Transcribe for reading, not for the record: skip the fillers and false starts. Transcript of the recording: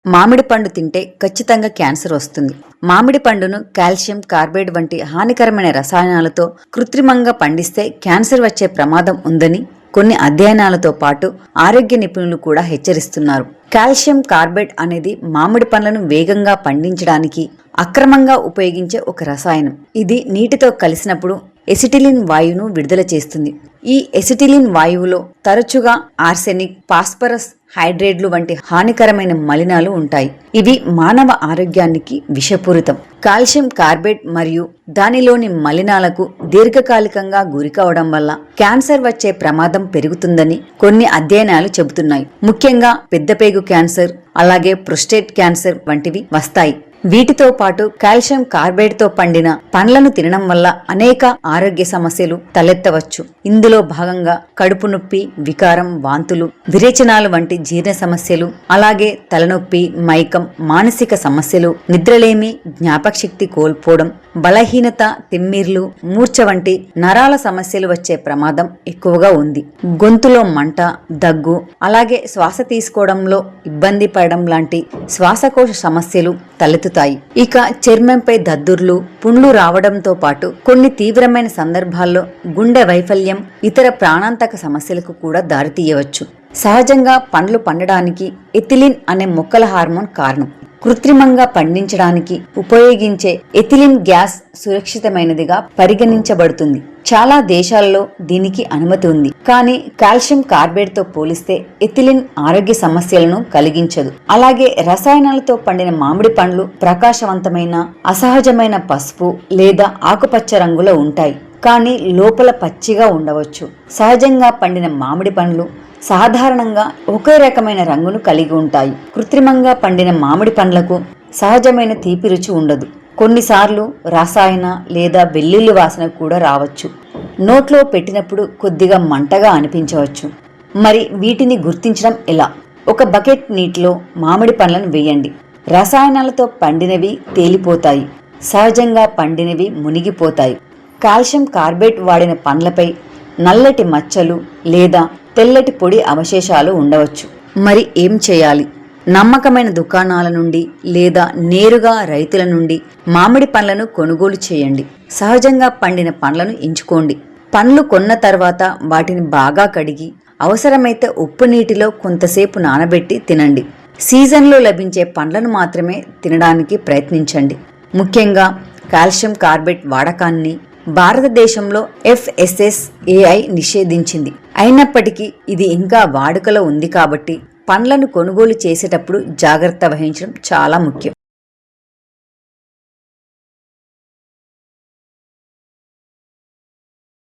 మామిడి పండు తింటే ఖచ్చితంగా క్యాన్సర్ వస్తుంది. మామిడి పండును కాల్షియం కార్బైడ్ వంటి హానికరమైన రసాయనాలతో కృత్రిమంగా పండిస్తే క్యాన్సర్ వచ్చే ప్రమాదం ఉందని కొన్ని అధ్యయనాలతో పాటు ఆరోగ్య నిపుణులు కూడా హెచ్చరిస్తున్నారు. కాల్షియం కార్బైడ్ అనేది మామిడి పండ్లను వేగంగా పండించడానికి అక్రమంగా ఉపయోగించే ఒక రసాయనం. ఇది నీటితో కలిసినప్పుడు ఎసిటిలిన్ వాయువును విడుదల చేస్తుంది. ఈ ఎసిటిలిన్ వాయువులో తరచుగా ఆర్సెనిక్, ఫాస్ఫరస్ హైడ్రేట్లు వంటి హానికరమైన మలినాలు ఉంటాయి. ఇవి మానవ ఆరోగ్యానికి విషపూరితం. కాల్షియం కార్బైడ్ మరియు దానిలోని మలినాలకు దీర్ఘకాలికంగా గురికావడం వల్ల క్యాన్సర్ వచ్చే ప్రమాదం పెరుగుతుందని కొన్ని అధ్యయనాలు చెబుతున్నాయి. ముఖ్యంగా పెద్దపేగు క్యాన్సర్, అలాగే ప్రోస్టేట్ క్యాన్సర్ వంటివి వస్తాయి. వీటితో పాటు కాల్షియం కార్బైడ్ తో పండిన పండ్లను తినడం వల్ల అనేక ఆరోగ్య సమస్యలు తలెత్తవచ్చు. ఇందులో భాగంగా కడుపు నొప్పి, వికారం, వాంతులు, విరేచనాలు వంటి జీర్ణ సమస్యలు, అలాగే తలనొప్పి, మైకం, మానసిక సమస్యలు, నిద్రలేమి, జ్ఞాపకశక్తి కోల్పోవడం, బలహీనత, తిమ్మిర్లు, మూర్ఛ వంటి నరాల సమస్యలు వచ్చే ప్రమాదం ఎక్కువగా ఉంది. గొంతులో మంట, దగ్గు, అలాగే శ్వాస తీసుకోవడంలో ఇబ్బంది పడడం లాంటి శ్వాసకోశ సమస్యలు తలెత్తుతాయి. ఇక చర్మంపై దద్దుర్లు, పుండ్లు రావడంతో పాటు కొన్ని తీవ్రమైన సందర్భాల్లో గుండె వైఫల్యం, ఇతర ప్రాణాంతక సమస్యలకు కూడా దారితీయవచ్చు. సహజంగా పండ్లు పండడానికి ఎథిలిన్ అనే మొక్కల హార్మోన్ కారణం. కృత్రిమంగా పండించడానికి ఉపయోగించే ఎథిలిన్ గ్యాస్ సురక్షితమైనదిగా పరిగణించబడుతుంది. చాలా దేశాల్లో దీనికి అనుమతి ఉంది. కానీ కాల్షియం కార్బైడ్ తో పోలిస్తే ఎథిలిన్ ఆరోగ్య సమస్యలను కలిగించదు. అలాగే రసాయనాలతో పండిన మామిడి పండ్లు ప్రకాశవంతమైన, అసహజమైన పసుపు లేదా ఆకుపచ్చ రంగులో ఉంటాయి. కానీ లోపల పచ్చిగా ఉండవచ్చు. సహజంగా పండిన మామిడి పండ్లు సాధారణంగా ఒకే రకమైన రంగును కలిగి ఉంటాయి. కృత్రిమంగా పండిన మామిడి పండ్లకు సహజమైన తీపి రుచి ఉండదు. కొన్నిసార్లు రసాయన లేదా వెల్లుల్లి వాసన కూడా రావచ్చు. నోట్లో పెట్టినప్పుడు కొద్దిగా మంటగా అనిపించవచ్చు. మరి వీటిని గుర్తించడం ఎలా? ఒక బకెట్ నీటిలో మామిడి పండ్లను వేయండి. రసాయనాలతో పండినవి తేలిపోతాయి, సహజంగా పండినవి మునిగిపోతాయి. కాల్షియం కార్బైడ్ వాడిన పండ్లపై నల్లటి మచ్చలు లేదా తెల్లటి పొడి అవశేషాలు ఉండవచ్చు. మరి ఏం చేయాలి? నమ్మకమైన దుకాణాల నుండి లేదా నేరుగా రైతుల నుండి మామిడి పండ్లను కొనుగోలు చేయండి. సహజంగా పండిన పండ్లను ఎంచుకోండి. పండ్లు కొన్న తర్వాత వాటిని బాగా కడిగి అవసరమైతే ఉప్పు నీటిలో కొంతసేపు నానబెట్టి తినండి. సీజన్లో లభించే పండ్లను మాత్రమే తినడానికి ప్రయత్నించండి. ముఖ్యంగా కాల్షియం కార్బైడ్ వాడకాన్ని భారతదేశంలో FSSAI నిషేధించింది. అయినప్పటికీ ఇది ఇంకా వాడుకలో ఉంది కాబట్టి పండ్లను కొనుగోలు చేసేటప్పుడు జాగ్రత్త వహించడం చాలా ముఖ్యం.